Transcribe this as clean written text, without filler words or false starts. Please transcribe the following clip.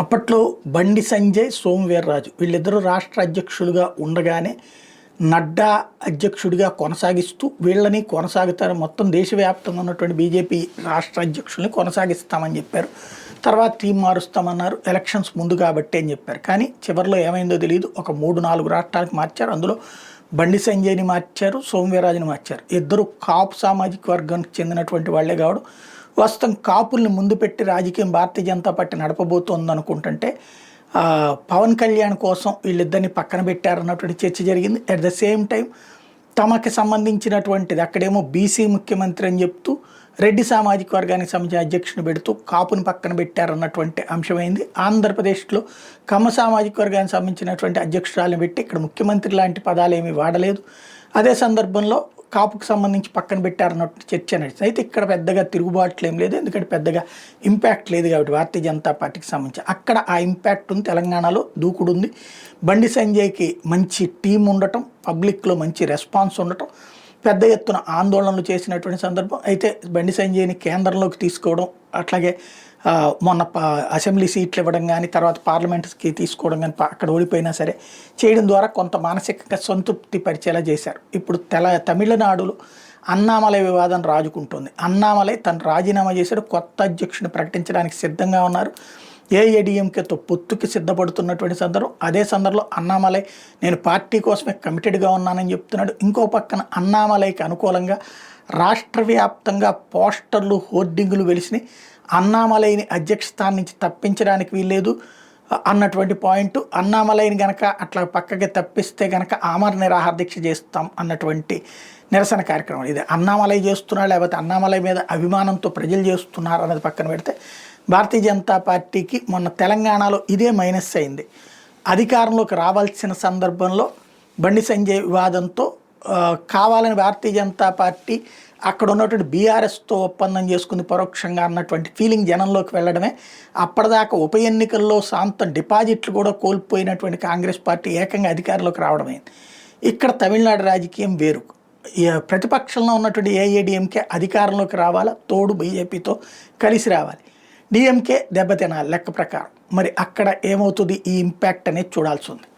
అప్పట్లో బండి సంజయ్, సోము వీర్రాజు వీళ్ళిద్దరూ రాష్ట్ర అధ్యక్షులుగా ఉండగానే నడ్డా అధ్యక్షుడిగా కొనసాగిస్తూ వీళ్ళని కొనసాగుతారు, మొత్తం దేశవ్యాప్తంగా ఉన్నటువంటి బీజేపీ రాష్ట్ర అధ్యక్షుల్ని కొనసాగిస్తామని చెప్పారు. తర్వాత టీం మారుస్తామన్నారు, ఎలక్షన్స్ ముందు కాబట్టి అని చెప్పారు. కానీ చివరిలో ఏమైందో తెలియదు, ఒక 3-4 రాష్ట్రాలకు మార్చారు. అందులో బండి సంజయ్ని మార్చారు, సోము వీర్రాజుని మార్చారు. ఇద్దరు కాపు సామాజిక వర్గానికి చెందినటువంటి వాళ్లే కావడం, వాస్తవం కాపుల్ని ముందు పెట్టి రాజకీయం భారతీయ జనతా పార్టీ నడపబోతోంది అనుకుంటుంటే పవన్ కళ్యాణ్ కోసం వీళ్ళిద్దరిని పక్కన పెట్టారన్నటువంటి చర్చ జరిగింది. అట్ ద సేమ్ టైం తమకి సంబంధించినటువంటిది అక్కడేమో బీసీ ముఖ్యమంత్రి అని చెప్తూ రెడ్డి సామాజిక వర్గానికి సంబంధించిన అధ్యక్షుని పెడుతూ కాపుని పక్కన పెట్టారన్నటువంటి అంశమైంది. ఆంధ్రప్రదేశ్లో కమ్మ సామాజిక వర్గానికి సంబంధించినటువంటి అధ్యక్షురాలను పెట్టి ఇక్కడ ముఖ్యమంత్రి లాంటి పదాలు ఏమీ వాడలేదు. అదే సందర్భంలో కాపుకు సంబంధించి పక్కన పెట్టారన్నట్టు చర్చ నడిచింది. అయితే ఇక్కడ పెద్దగా తిరుగుబాట్లు ఏం లేదు, ఎందుకంటే పెద్దగా ఇంపాక్ట్ లేదు కాబట్టి భారతీయ జనతా పార్టీకి సంబంధించి. అక్కడ ఆ ఇంపాక్ట్ ఉంది, తెలంగాణలో దూకుడు ఉంది. బండి సంజయ్కి మంచి టీం ఉండటం, పబ్లిక్లో మంచి రెస్పాన్స్ ఉండటం, పెద్ద ఎత్తున ఆందోళనలు చేసినటువంటి సందర్భం. అయితే బండి సంజయ్ని కేంద్రంలోకి తీసుకోవడం, అట్లాగే మొన్న అసెంబ్లీ సీట్లు ఇవ్వడం కానీ, తర్వాత పార్లమెంట్కి తీసుకోవడం కానీ, అక్కడ ఓడిపోయినా సరే చేయడం ద్వారా కొంత మానసికంగా సంతృప్తి పరిచేలా చేశారు. ఇప్పుడు తమిళనాడులో అన్నామలై వివాదం రాజుకుంటుంది. అన్నామలై తను రాజీనామా చేశాడు, కొత్త అధ్యక్షుడిని ప్రకటించడానికి సిద్ధంగా ఉన్నారు. ఏఐఏడీఎంకేతో పొత్తుకి సిద్ధపడుతున్నటువంటి సందర్భం. అదే సందర్భంలో అన్నామలై నేను పార్టీ కోసమే కమిటెడ్గా ఉన్నానని చెప్తున్నాడు. ఇంకో పక్కన అన్నామలైకి అనుకూలంగా రాష్ట్ర వ్యాప్తంగా పోస్టర్లు, హోర్డింగులు వెలిసినాయి. అన్నామలైని అధ్యక్ష స్థానం నుంచి తప్పించడానికి వీల్లేదు అన్నటువంటి పాయింట్. అన్నామలైని గనక అట్లా పక్కకి తప్పిస్తే గనక ఆమర నిరాహార దీక్ష చేస్తాం అన్నటువంటి నిరసన కార్యక్రమం. ఇది అన్నామలై చేస్తున్నాడు, లేకపోతే అన్నామలై మీద అభిమానంతో ప్రజలు చేస్తున్నారు అన్నది పక్కన పెడితే, భారతీయ జనతా పార్టీకి మొన్న తెలంగాణలో ఇదే మైనస్ అయింది. అధికారంలోకి రావాల్సిన సందర్భంలో బండి సంజయ్ వివాదంతో కావాలని భారతీయ జనతా పార్టీ అక్కడ ఉన్నటువంటి బీఆర్ఎస్తో ఒప్పందం చేసుకుంది పరోక్షంగా అన్నటువంటి ఫీలింగ్ జనంలోకి వెళ్ళడమే. అప్పటిదాకా ఉప ఎన్నికల్లో శాంతం డిపాజిట్లు కూడా కోల్పోయినటువంటి కాంగ్రెస్ పార్టీ ఏకంగా అధికారంలోకి రావడమైంది. ఇక్కడ తమిళనాడు రాజకీయం వేరు. ప్రతిపక్షంలో ఉన్నటువంటి ఏఐఏడీఎంకే అధికారంలోకి రావాలా, తోడు బీజేపీతో కలిసి రావాలి. డిఎంకే దెబ్బతినాలి లెక్క ప్రకారం. మరి అక్కడ ఏమవుతుంది, ఈ ఇంపాక్ట్ అనేది చూడాల్సి ఉంది.